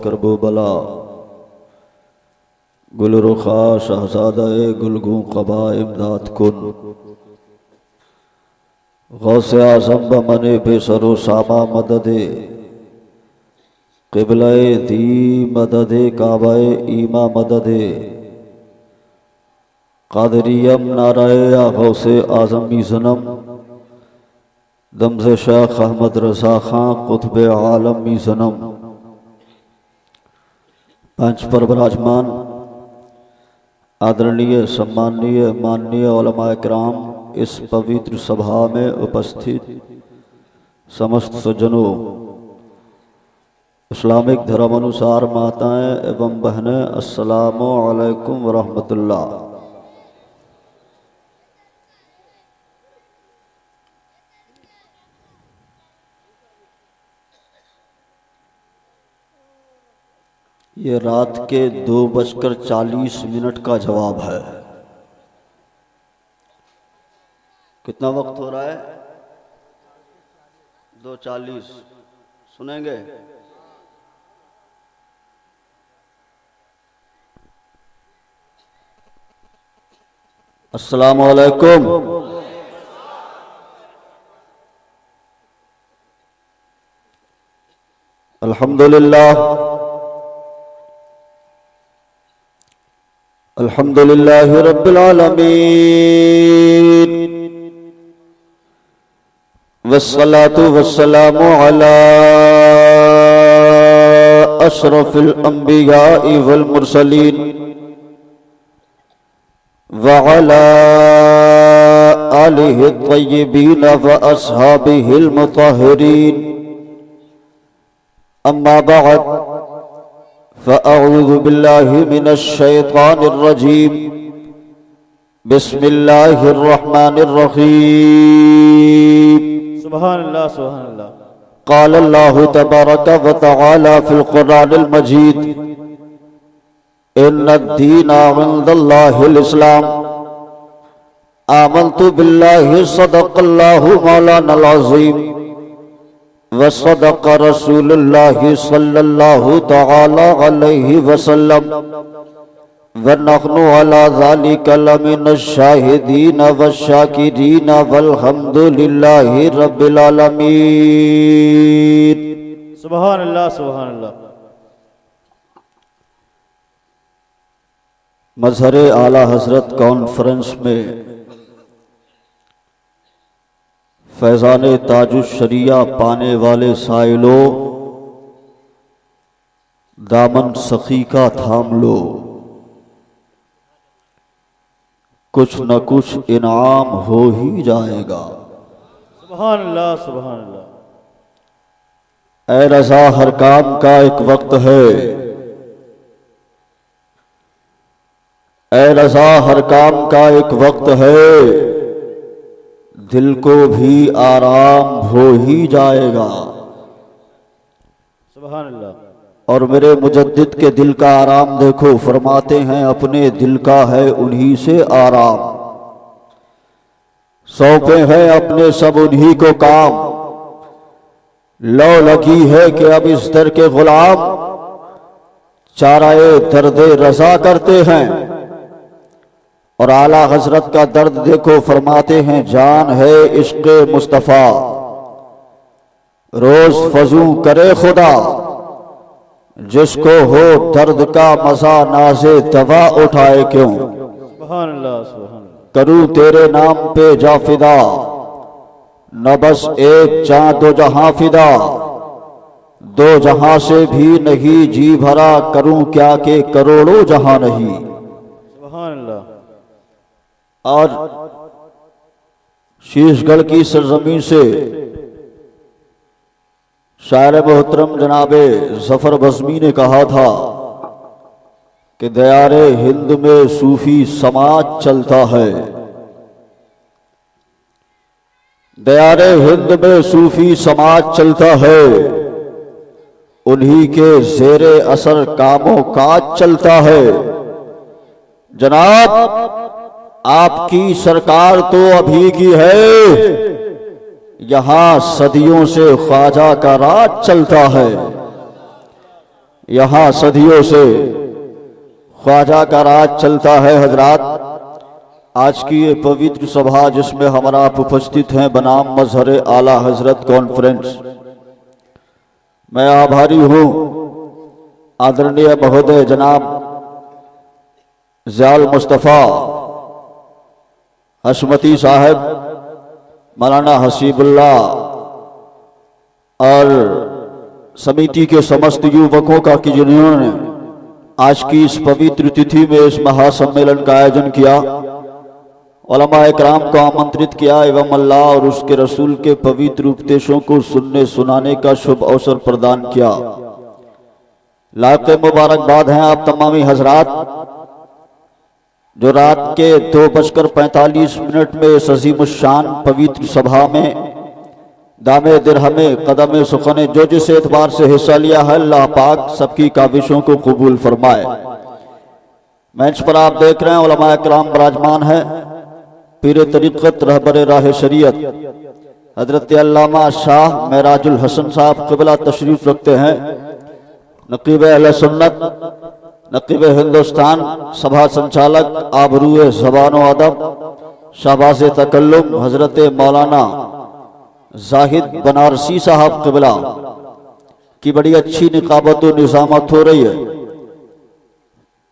करबो बला गुल रुखा शहजादाए गुलगू कबा इमदाद कुन गौसे आज़म बमने बेसरो सामा मददे क़िबलाए दी मददे काबाए ईमा मददे क़ादरियम नाराए या गौसे आज़मी ज़नम दमज़े शेख अहमद रज़ा खां क़ुतब आलमी ज़नम पंच पर विराजमान आदरणीय सम्माननीय माननीय उलमा इकराम, इस पवित्र सभा में उपस्थित समस्त सज्जनों, इस्लामिक धर्म अनुसार माताएं एवं बहनें, अस्सलामु अलैकुम वरहमतुल्लाह। ये रात के 2:40 का जवाब है। कितना वक्त हो रहा है? 2:40। सुनेंगे? अस्सलामु अलैकुम। अल्हम्दुलिल्लाह अल्हम्दुलिल्लाहि रब्बिल आलमीन वस्सलातु वस्सलामु अला अशरफिल अंबिया'i वल मुरसलीन व अला आलिहि तय्यिबीन व अस्हाबिहिल मुतahhiरीन। अम्मा बअद फ़अऊज़ु बिल्लाहि मिनश शैतानिर रजीम। बिस्मिल्लाहिर रहमानिर रहीम। सुभानअल्लाह सुभानअल्लाह। क़ाल अल्लाहु तबारक व तआला फ़िल क़ुरआनिल मजीद इन्नद-दीना इंदल्लाहिल इस्लाम। आमनतु बिल्लाहि सदक़ल्लाहु मौलानल अज़ीम व सदक़ रसूलुल्लाहि सल्लल्लाहु तआला अलैहि वसल्लम व नहनु अला ज़ालिका लमिनश शाहिदीन वश्शाकिरीन वल्हम्दुलिल्लाहि रब्बिल आलमीन। सुभानअल्लाह सुभानअल्लाह। मज़हर आला हज़रत कॉन्फ्रेंस में फैज़ान ताजुश शरिया पाने वाले साइलों, दामन सखी का थाम लो, कुछ न कुछ इनाम हो ही जाएगा। सुभानअल्लाह सुभानअल्लाह। ऐ रज़ा, हर काम का एक वक्त है। ऐ रज़ा, हर काम का एक वक्त है, दिल को भी आराम हो ही जाएगा। सुभानअल्लाह। और मेरे मुजद्दिद के दिल का आराम देखो, फरमाते हैं अपने दिल का है उन्हीं से आराम, सौंपे हैं अपने सब उन्हीं को काम। लो लगी है कि अब इस दर के गुलाम चाराए दर्दे रजा करते हैं। और आला हजरत का दर्द देखो, फरमाते हैं जान है इश्क़ मुस्तफ़ा, रोज फजू करे खुदा, जिसको हो दर्द का मजा नाज़े दवा उठाए क्यों। सुभानअल्लाह सुभानअल्लाह। करूं तेरे नाम पे जाफिदा, न बस एक जान दो जहां फिदा, दो जहां से भी नहीं जी भरा, करूं क्या के करोड़ों जहां नहीं। सुभानअल्लाह। और शीशगढ़ की सरजमीन से शायर मोहतरम जनाबे ज़फ़र बज़मी ने कहा था कि दयारे हिंद में सूफी समाज चलता है। दयारे हिंद में सूफी समाज चलता है, उन्हीं के ज़ेरे असर कामों काज चलता है। जनाब, आपकी सरकार तो अभी की है, यहां सदियों से ख्वाजा का राज चलता है। यहाँ सदियों से ख्वाजा का राज चलता है हजरात। आज की ये पवित्र सभा जिसमें हमारा आप उपस्थित हैं बनाम मजहर आला हजरत कॉन्फ्रेंस, मैं आभारी हूँ आदरणीय महोदय जनाब ज़ियाउल मुस्तफ़ा हशमती साहब, मौलाना हसीबुल्लाह और समिति के समस्त युवकों का कि जिन्होंने आज की इस पवित्र तिथि में इस महासम्मेलन का आयोजन किया, उलमा इकराम को आमंत्रित किया एवं अल्लाह और उसके रसूल के पवित्र उपदेशों को सुनने सुनाने का शुभ अवसर प्रदान किया। लाख मुबारकबाद हैं आप तमामी हजरात जो रात के 2:45 में इस अजीमुश्शान पवित्र सभा में दामे दिरहमे कदम सुखने जो जिस एतबार से हिस्सा लिया है, अल्लाह पाक सबकी काविशों को कबूल फरमाए। मंच पर आप देख रहे हैं उलमा इकराम विराजमान है। पीर तरीक़त रहबर राह शरीयत हजरत अल्लामा शाह महराजुल हसन साहब क़िबला तशरीफ रखते हैं। नक़ीब अहले सुन्नत, नक़ीब हिंदुस्तान, सभा संचालक आबरूए ज़बान व अदब शाहबाज़ तकल्लुम हजरत मौलाना जाहिद बनारसी साहब क़िबला की बड़ी अच्छी निकाबत व निज़ामत हो रही है।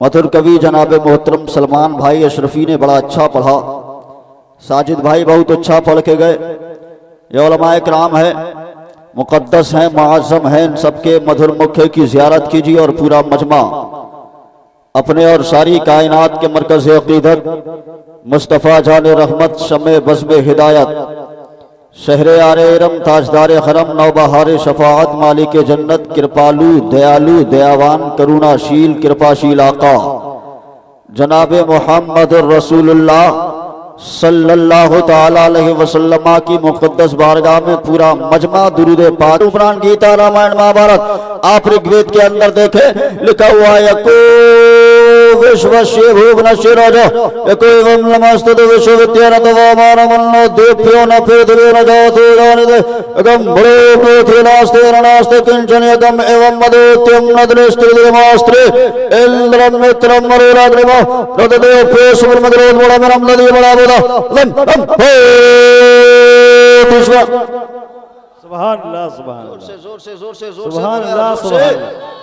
मधुर कवि जनाब मोहतरम सलमान भाई अशरफी ने बड़ा अच्छा पढ़ा, साजिद भाई बहुत अच्छा पढ़ के गए। ये उलमा इकराम है, मुक़द्दस हैं, मुअज़्ज़म हैं, इन सबके मधुर मुखे की ज़ियारत कीजिए और पूरा मजमा अपने और सारी कायनात के मरकज़ अक़ीदत मुस्तफ़ा जान रहमत शमे बज़्म हिदायत शहरे आरे इरम ताजदार हरम नौबहार शफाअत मालिक जन्नत कृपालु दयालु दयावान करुणाशील कृपाशील आका जनाब मोहम्मद रसूलुल्लाह सल्लल्लाहु ताला अलैहि वसल्लम की मुक़द्दस बारगाह में पूरा मजमा दुरूद पाक उपरान गीता रामायण महाभारत आप ऋग्वेद के अंदर देखे लिखा हुआ है को विश्वस्य भुवनस्य राजा एको एवं नमस्तुते विश्वविद्यानतवामानमन्नो देभ्यो न पृथिव्यो न जातो जानिते एकं भलो पृथ्वी नास्ते नास्ते किंचन एकं एवं मदोत्यं न दृष्टिर्मास्त्रे इंद्रं मित्रं मरुराग्निमो रतदेव पेशुर्मद्रोद्वडमनं नदी बड़ा बोला सुभान अल्लाह, सुभान अल्लाह, जोर से जोर से जोर सुभान से अल्लाह,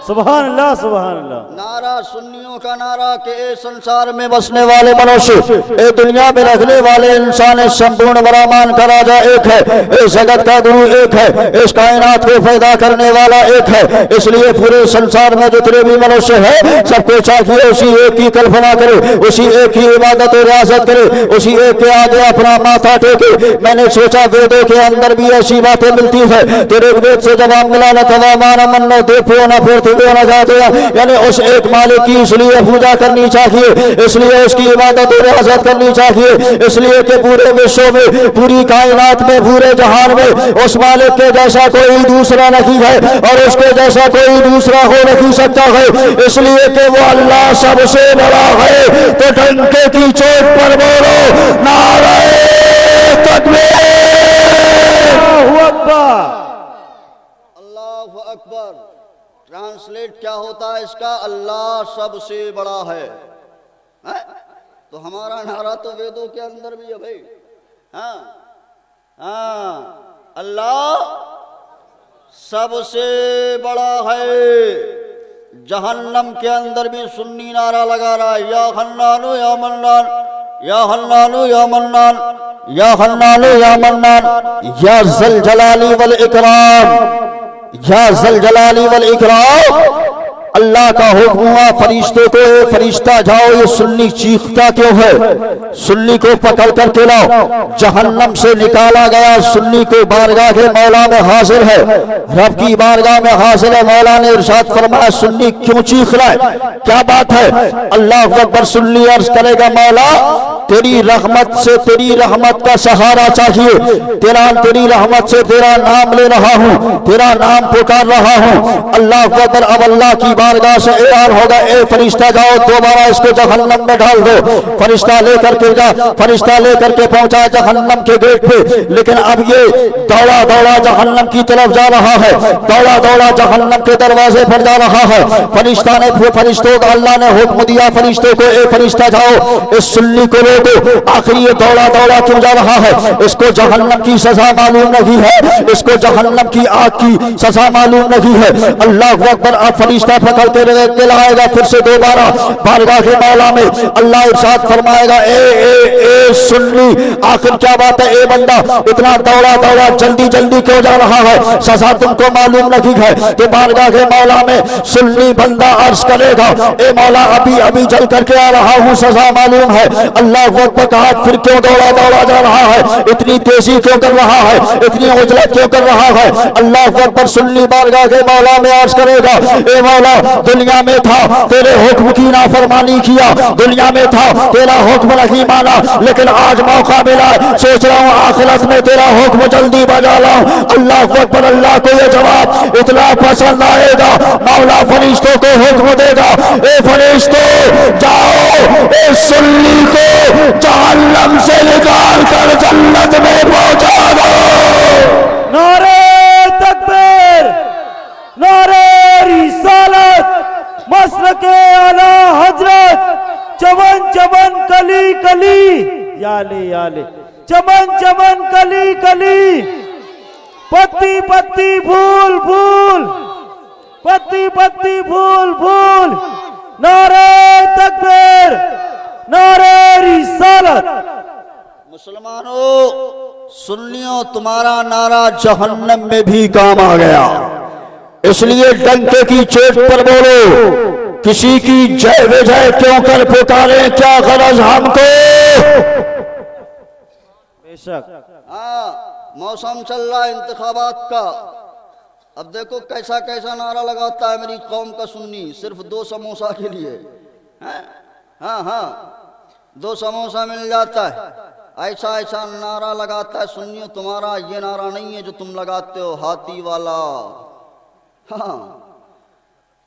सुभान अल्लाह, सुभान अल्लाह। नारा सुन्नियों का नारा के ए संसार में बसने वाले मनुष्य, ए दुनिया में रखने वाले इंसान, संपूर्ण बरामान का राजा एक है, इस जगत का गुरु एक है, इस कायनात को पैदा करने वाला एक है। इसलिए पूरे संसार में जितने भी मनुष्य है सबको चाहिए उसी एक की कल्पना करे, उसी एक की इबादत और रियासत करे, उसी एक के आगे अपना माथा टेके। मैंने सोचा वेदों के अंदर भी ऐसी बातें मिलती है, तेरे वेद से जवाब मिला न तवा माना मन्नो देफो न फिर न जाते, यानी उस एक मालिक की इसलिए पूजा करनी चाहिए, इसलिए उसकी इबादत और रियासत करनी चाहिए, इसलिए कि पूरे विश्व में, पूरी कायनात में, पूरे जहान में उस मालिक के जैसा कोई दूसरा नहीं है और उसके जैसा कोई दूसरा हो नहीं सकता है। इसलिए कि वो अल्लाह सबसे बड़ा है। तो डंके की चोट पर बोलो नारे तकबीर, अल्लाहु अकबर। ट्रांसलेट क्या होता है इसका? अल्लाह सबसे बड़ा है। तो हमारा नारा तो वेदों के अंदर भी है भाई। हाँ हाँ, अल्लाह सबसे बड़ा है। जहन्नम के अंदर भी सुन्नी नारा लगा रहा है, या हन्नानु या मन्नान, या हन्नानु या मन्नान, या हन्नानु या मन्नान, या ज़ल जलाली वल इकराम, या ज़ल जलाली वल इकराम। अल्लाह का हुक्म हुआ फरिश्ते को, फरिश्ता जाओ, ये सुन्नी चीखता क्यों है? सुन्नी को पकड़ कर के लाओ। जहन्नम से निकाला गया सुन्नी को बारगाह के मौला में हाजिर है, रब की बारगाह में हाजिर है। मौला ने इरशाद फरमाया सुन्नी क्यों चीख रहा है, क्या बात है? अल्लाह अकबर। सुन्नी अर्ज करेगा मौला तेरी रहमत से, तेरी रहमत का सहारा चाहिए, तेरी रहमत से तेरा नाम ले रहा हूँ, तेरा नाम पुकार रहा हूँ। अल्लाह अकबर। अब अल्लाह की बारगाह से ऐलान होगा, ए फरिश्ता जाओ दोबारा इसको जहन्नम में डाल दो। फरिश्ता लेकर के फरिश्ता लेकर के पहुंचा जहन्नम के गेट पे, लेकिन अब ये दौड़ा दौड़ा जहन्नम की तरफ जा रहा है, दौड़ा दौड़ा जहन्नम के दरवाजे पर जा रहा है। फरिश्तों को अल्लाह ने हुक्म दिया, फरिश्तों को, ए फरिश्ता जाओ इस सुन्नी को रोको। आखिर ये दौड़ा दौड़ा क्यों जा रहा है? इसको जहन्नम की सजा मालूम नहीं है, इसको जहन्नम की आग की सजा मालूम नहीं है। अल्लाह अकबर। अब फरिश्ता पकड़ के लाएगा फिर से दोबारा बारगाह के मौला में। अल्लाह इरशाद फरमाएगा, ए सुन्नी, आखिर क्या बात है? ए बंदा, इतना दौड़ा दौड़ा जल्दी जल्दी क्यों जा रहा है? सजा तुमको मालूम नहीं है? तो बारगाह के मौला में सुन्नी बंदा अर्ज करेगा, ए मौला अभी अभी चल करके आ रहा हूँ, सजा मालूम है। अल्लाह अकबर कहा, फिर क्यों दौड़ा दौड़ा जा रहा है? इतनी तेजी क्यों कर रहा है? इतनी उजलत क्यों कर रहा है? अल्लाह अकबर सुन्नी बारगाह के मौला में अर्ज करेगा, ए मौला दुनिया में था तेरे हुक्म की नाफरमानी किया, दुनिया में था तेरा हुक्म नहीं माना, लेकिन आज मौका मिला, सोच रहा हूँ आखिरत में तेरा हुक्म जल्दी बजा लाऊं। अल्लाह अकबर। अल्लाह को ये जवाब इतना पसंद आएगा, मौला फरिश्तों को हुक्म देगा, ए फरिश्तों जाओ इस सुन्नी को जहन्नम से निकाल कर जन्नत में पहुंचा दो। नारे तकबीर, नारे रिसालत, मसलके आला हजरत, चमन चमन कली कली, याले याले, चमन चमन कली कली, पत्ती पत्ती फूल फूल, पत्ती पत्ती फूल फूल। नारे तकबीर, नारे रिसालत। मुसलमानों, सुन्नियों, तुम्हारा नारा जहन्नम में भी काम आ गया, इसलिए डंके की चोट पर बोलो, किसी की जय विजय क्यों कर पुकारे, क्या गरज हमको? बेशक। हाँ, मौसम चल रहा है इंतखाबात का। अब देखो कैसा कैसा नारा लगाता है मेरी कौम का सुन्नी, सिर्फ 2 समोसा के लिए। हाँ हाँ, 2 समोसा मिल जाता है, ऐसा ऐसा नारा लगाता है। सुन्नियों, तुम्हारा ये नारा नहीं है जो तुम लगाते हो, हाथी वाला, हाँ,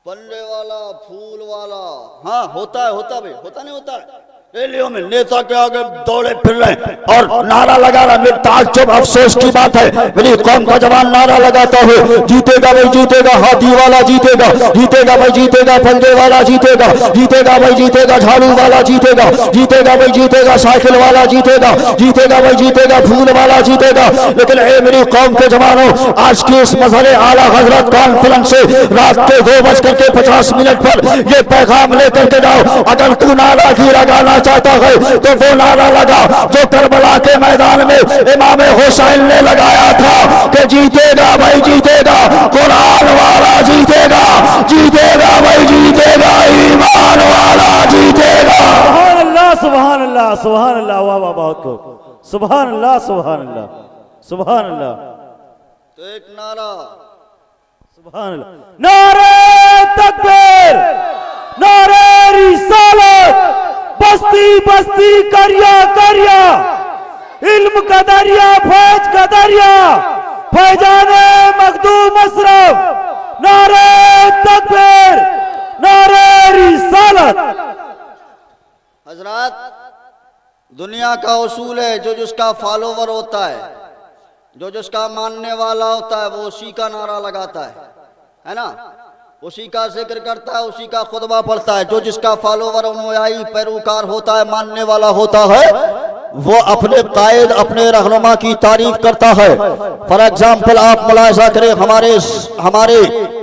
पल्ले वाला, फूल वाला। हाँ, होता है, होता भाई, होता नहीं होता है। रैलियों में नेता के आगे दौड़े फिर रहे और नारा लगा रहा। मेरे ताज्जुब अफसोस की बात है, मेरी कौम का जवान नारा लगाता है, जीतेगा भाई जीतेगा, हाथी वाला जीतेगा, जीतेगा भाई जीतेगा, फंदे वाला जीतेगा, जीतेगा भाई जीतेगा, झाड़ू वाला जीतेगा, जीतेगा भाई जीतेगा, साइकिल वाला जीतेगा, जीतेगा भाई जीतेगा, फूल वाला जीतेगा। लेकिन ए मेरी कौम के जवानों, आज की इस मजहर आला हजरत कॉन्फ्रेंस से रात के 2:50 पर ये पैगाम लेकर के जाओ, अगर तू नारा की लगाना चाहता है तो वो नारा लगा जो करबला के मैदान में इमाम हुसैन ने लगाया था कि जीतेगा भाई जीतेगा, कुरान वाला जीतेगा, जीतेगा भाई जीतेगा, ईमान वाला जीतेगा। सुभान अल्लाह, सुभान अल्लाह, सुभान अल्लाह, वाह वाह, बहुत खूब, सुभान अल्लाह, सुभान अल्लाह, सुभान अल्लाह। तो एक नारा, सुभान अल्लाह। नारे तकबीर, नारे रिसालत, बस्ती बस्ती करिया करिया, इल्म का दरिया, फैज का दरिया, फैजाने मखदूम अशरफ। नारे तकबीर, नारे रिसालत। हजरात, दुनिया का उसूल है, जो जिसका फॉलोवर होता है, जो जिसका मानने वाला होता है, वो उसी का नारा लगाता है ना, उसी का जिक्र करता है, उसी का खुतबा पढ़ता है। जो जिसका फॉलोवर, अनुयायी, पैरोकार होता है, मानने वाला होता है, वो अपने कायद, अपने रहनुमा की तारीफ करता है। फॉर एग्जाम्पल आप मुलाहिजा करें, हमारे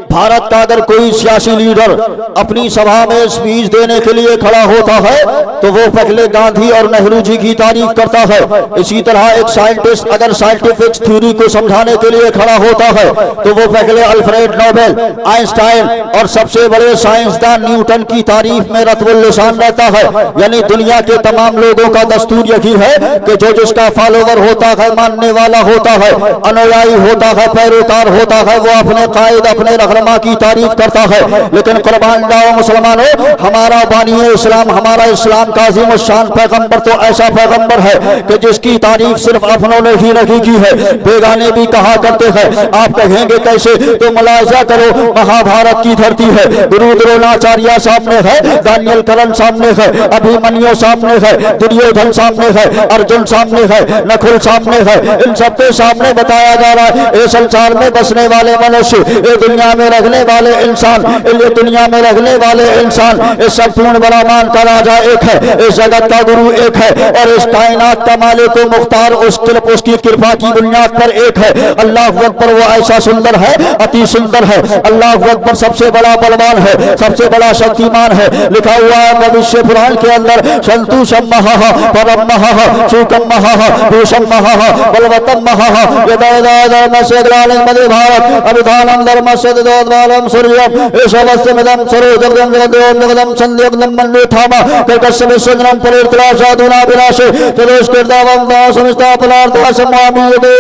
भारत का अगर कोई सियासी लीडर अपनी सभा में स्पीच देने के लिए खड़ा होता है तो वो पहले गांधी और नेहरू जी की तारीफ करता है। इसी तरह एक साइंटिस्ट अगर साइंटिफिक थ्योरी को समझाने के लिए खड़ा होता है तो वो पहले अल्फ्रेड नोबेल, आइंस्टाइन और सबसे बड़े साइंसदान न्यूटन की तारीफ में रत्बुल लिसान रहता है। यानी दुनिया के तमाम लोगों का दस्तूर यही है कि जो जिसका फॉलोवर होता है, मानने वाला होता है, अनुयायी होता है, पैरोकार होता है, वो अपने कायद, अपने रहनुमा उलमा की तारीफ करता है, लेकिन कुर्बान जाओ मुसलमानों, हमारा बानी इस्लाम, हमारा इस्लाम का अजीम शान पैगंबर तो ऐसा पैगंबर है कि जिसकी तारीफ सिर्फ अपनों ने ही नहीं की है, बेगाने भी कहा करते हैं। आप कहेंगे कैसे? तो मुलाजा करो, महाभारत की धरती है, गुरु द्रोणाचार्य सामने है, दानियल करण सामने है, अभिमन्यु सामने है, दुर्योधन सामने है, अर्जुन सामने है, नकुल सामने है। इन सबके सामने बताया जा रहा है ये संसार में बसने वाले मनुष्य, ये दुनिया में रहने वाले इंसान, ये दुनिया में रहने वाले इंसान, इस संपूर्ण ब्रह्मांड का राजा एक है, इस जगत का गुरु एक है, और इस कायनात का मालिक व मुख्तार उसकी कृपा की बुनियाद पर एक है। अल्लाह अकबर, वो ऐसा सुंदर है, अति सुंदर है। अल्लाह अकबर सबसे बड़ा बलवान है, सबसे बड़ा शक्तिमान है। लिखा हुआ है भविष्य पुराण के अंदर, संतु सम्मह परम महा सुकम महा भूषम महा बलवतम महा यदा से मध्य भारत अभिधानम धर्म सदोद्वालम सूर्यम ईशवस्यमिदं सरोजगदं जगदों जगदं संध्यगदं मन्युथामा कल्कस्य विश्वजनम परित्रा साधुना विनाशे तदोष्कृतावं दासमिस्ता पलार्था समामीयते।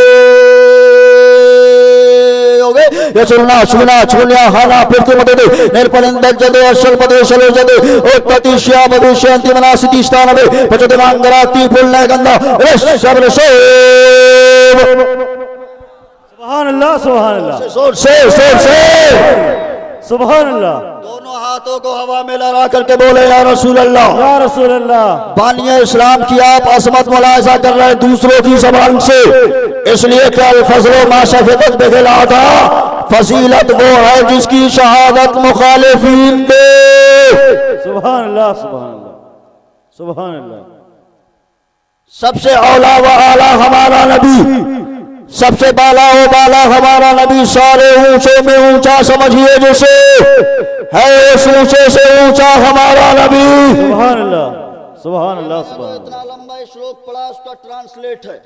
ये सुनना छूना छून्या हाना पृथ्वी मदे निर्पलिंद जदे अशल पदे शलो जदे उत्पत्तिश्या भविष्य अंतिमना सिद्धि स्थान में पचतमांगराती पुण्य गंधा शब्द से सुभान अल्लाह, सुभान अल्लाह, जोर से सुभान अल्लाह। दोनों हाथों को हवा में लहरा करके बोले या रसूल अल्लाह, या रसूल अल्लाह। बानिया इस्लाम की आप असमत मुलाजा कर रहे हैं दूसरों की जबान से, इसलिए क्या फजलो माशफत बिखला था, फजीलत वो है जिसकी शहादत मुखालिफीन दे। सुभान अल्लाह, सुभान अल्लाह, सुभान अल्लाह। सबसे औला व आला हमारा नबी, सबसे बाला व बाला हमारा नबी, सारे ऊंचे में ऊंचा समझिए जिसे है, उस ऊंचे से ऊंचा हमारा नबी। सुभान अल्लाह, सुभान अल्लाह, सुभान इतना अल्लाह। लंबा श्लोक पढ़ा, उसका ट्रांसलेट है,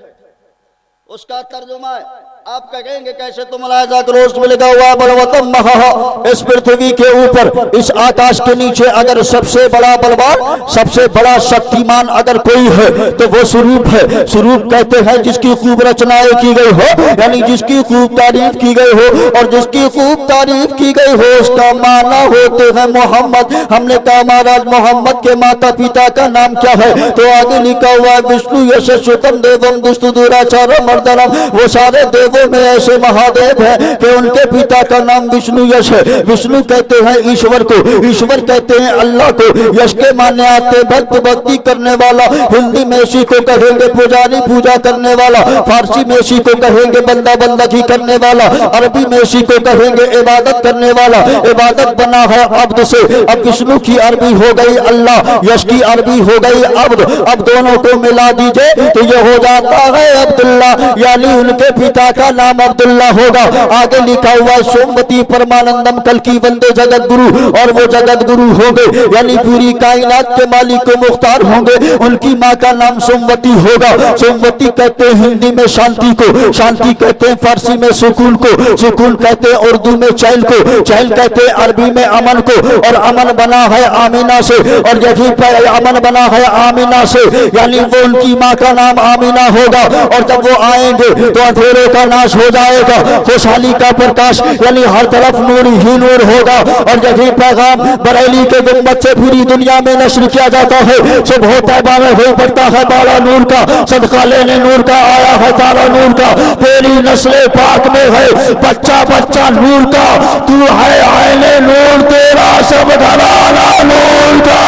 उसका तर्जुमा है। आप कहेंगे कैसे? तो मुलाजा करो, उसमें लिखा हुआ बलवतम महा, इस पृथ्वी के ऊपर, इस आकाश के नीचे अगर सबसे बड़ा बलवान, सबसे बड़ा शक्तिमान अगर कोई है तो वो स्वरूप है। स्वरूप कहते हैं जिसकी खूब रचनाएं की गई हो, यानी जिसकी खूब तारीफ की गई हो, और जिसकी खूब तारीफ की गई हो उसका माना होते हैं मोहम्मद। हमने कहा महाराज मोहम्मद के माता पिता का नाम क्या है? तो आगे लिखा हुआ है विष्णु यशस्वतम देवम दुष्टु दुराचारम मर्दनम। वो सारे देवों में ऐसे महादेव है कि उनके पिता का नाम विष्णु यश है। विष्णु कहते हैं ईश्वर को, ईश्वर कहते हैं अल्लाह को। यश के माने आते भक्त भक्ति करने वाला, हिंदी में इसी को कहेंगे पुजारी पूजा करने वाला, फारसी में इसी को कहेंगे बंदा बंदगी करने वाला, अरबी में इसी को कहेंगे इबादत करने वाला। इबादत बना है अब्द से, अब विष्णु की अरबी हो गई अल्लाह, यश की अरबी हो गई अब्द। अब दोनों को मिला दीजिए तो ये हो जाता है अब्दुल्ला, यानी उनके पिता का नाम अब्दुल्ला होगा। आगे लिखा हुआ सोमवती परमानंदम कल की वंदे जगत गुरु, और वो जगत गुरु होंगे यानी पूरी कायनात के मालिक मुख्तार होंगे। उनकी माँ का नाम सोमवती होगा। सोमवती कहते हैं हिंदी में शांति को, शांति कहते हैं फारसी में सुकून को, सुकून कहते हैं उर्दू में चैन को, चैन कहते हैं अरबी में अमन को, और अमन बना है आमीना से, और यही पर अमन बना है आमीना से, यानी वो उनकी माँ का नाम आमीना होगा। और जब वो आएंगे तो अंधेरे का नाश हो जाएगा, खुशहाली का प्रकाश, यानी हर तरफ नूर ही नूर होगा। और यही पैगाम बरेली के गुम्बद से पूरी दुनिया में नश्र किया जाता है। सुबह तैबा में हो पड़ता है बाला नूर का, सदका लेने नूर का आया है तारा नूर का। तेरी नस्ले पाक में है बच्चा बच्चा नूर का, तू है आईने नूर, तेरा सब घराना नूर का।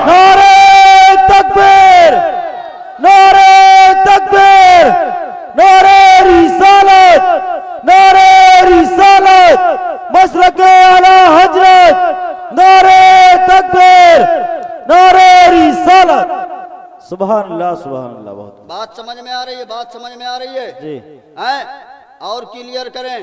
नारे तकबीर, नारे तकबीर, नारे रिसालत, नारे रिसालत, मसलके आला हजरत, नारे तकबीर, नारे रिसालत। सुभान अल्लाह, सुभान अल्लाह। बहुत बात समझ में आ रही है? बात समझ में आ रही है? जी। हैं? और क्लियर करें,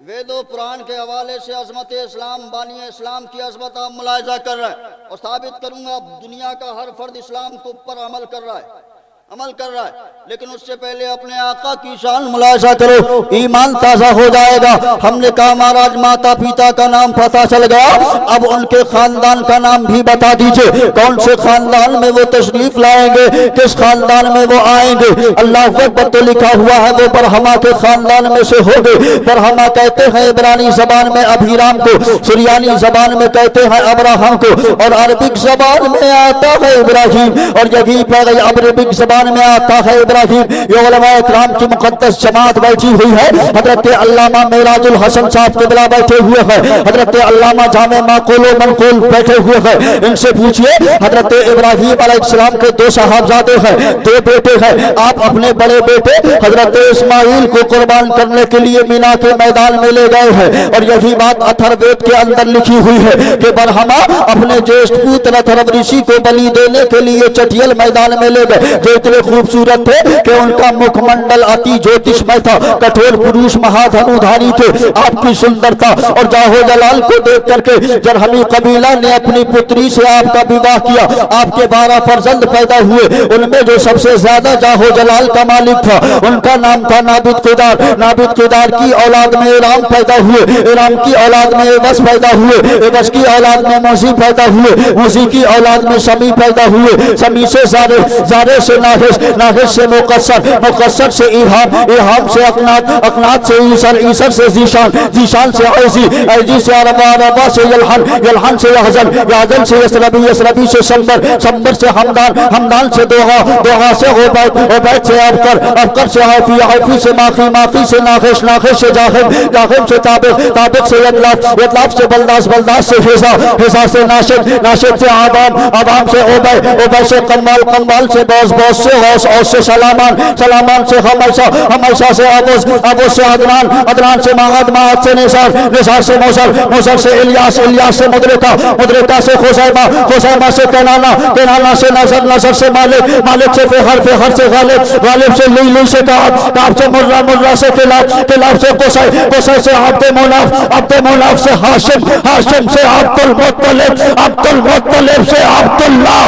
वेदों पुराण के हवाले से अजमत इस्लाम, बानी इस्लाम की अजमत आप मुलाहिजा कर रहे हैं, और साबित करूंगा दुनिया का हर फर्द इस्लाम के ऊपर अमल कर रहा है। अमल कर रहा है, लेकिन उससे पहले अपने आका की शान मुलाजा करो, ईमान ताजा हो जाएगा। हमने कहा महाराज माता पिता का नाम पता चल गया, अब उनके खानदान का नाम भी बता दीजिए, कौन से खानदान में वो तशरीफ लाएंगे, किस खानदान में वो आएंगे। अल्लाह अकबर तो लिखा हुआ है वो बरहमा के खानदान में से होंगे। बरहमा कहते हैं इब्रानी जबान में अभिराम को, सुरियानी जबान में कहते हैं अब्राहम को, और अरबिक जबान में आता है इब्राहिम, और यही पर अरबिक जबान में आता है इब्राहिम। ये उलमा इकराम की मुकद्दस जमात बैठी हुई है। हजरत अल्लामा मेराजुल हसन साहब किबला बैठे हुए हैं, हजरत अल्लामा जामे माकुलो मनकुल बैठे हुए हैं। इनसे पूछिए, हजरत इब्राहिम अलैहिस्सलाम के दो साहबजादे हैं, दो बेटे हैं। आप अपने बड़े बेटे हजरत इस्माइल को कुर्बान करने के लिए मीना के मैदान में ले गए हैं, और यही बात अथर्ववेद के अंदर लिखी हुई है कि बरहमा अपने ज्येष्ठ पुत्र अथर्व ऋषि को बलि देने के लिए चटियल मैदान में ले गए, जो इतने खूबसूरत थे कि उनका मुखमंडल अति ज्योतिषमय था, कठोर पुरुष महाधनुधारी थे। आपकी सुंदरता और जाहो जलाल को देख करके जरहमी कबीला ने अपनी पुत्री से आपका विवाह किया। आपके 12 फर्जंद पैदा हुए, उनमें जो सबसे ज्यादा जाहो जलाल का मालिक था उनका नाम था नाबिद किदार। नाबिद किदार की औलाद में इराम पैदा हुए, इराम की औलाद में एवस पैदा हुए, एवस की औलाद में मौसी पैदा हुए, मौसी की औलाद में समी पैदा हुए, समी से जारे, जारे से नाहिश, नाहिश से मुकस्सर, मुकस्सर से इरहाम, इरहाम से अकनात, अकनात से ईसर, ईसर से जीशान, जीशान से ऐजी, ऐजी से अरबा, अरबा से यलहन, यलहन से यहजन, यहजन से यसरबी, यसरबी से शंबर, शंबर से हमदान, हमदान से दोहा, दोहा से उबैद, उबैद से अबकर, अबकर से हाफी, हाफी से माखी, माखी से नाखिश, नाखिश से जाहिम, जाहिम से ताबिक, ताबिक से यदलाफ, यदलाफ से बलदास, बलदास से हिजा, हिजा से नाशिद, नाशिद से आदाम, आदाम से उबैद, उबैद से कम्माल, कम्माल से बौस, बौस से गौस, औस से सलामान, सलामान से हमेशा, हमेशा से अबूस, अबूस से अदनान, अदनान से माहद, माहद से निसार, निसार से मौसर, मौसर से इलियास, इलियास से मुद्रिका, मुद्रिका से खुसैमा, खुसैमा से कैनाना, कैनाना से नजर, नजर से मालिक, मालिक से फेहर, फेहर से गालिब, गालिब से ली, ली से काब, काब से मुर्रा, मुर्रा से किलाब, किलाब से कुसै, कुसै से अब्दे मुनाफ, अब्दे मुनाफ से हाशिम, हाशिम से अब्दुल मुत्तलिब, अब्दुल मुत्तलिब से अब्दुल्लाह,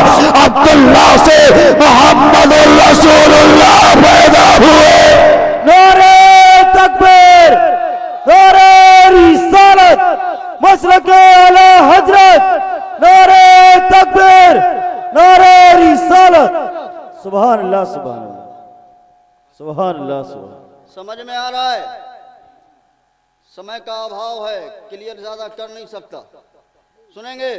अब्दुल्लाह से मोहम्मद रसूलुल्लाह पैदा हुए। नारे तकबीर, नारे रिसालत, मसलके आला हजरत, नारे तकबीर, नारे रिसालत। सुभान अल्लाह, सुभान अल्लाह, सुभान अल्लाह, सुभान। समझ में आ रहा है? समय का अभाव है, क्लियर ज्यादा कर नहीं सकता। सुनेंगे?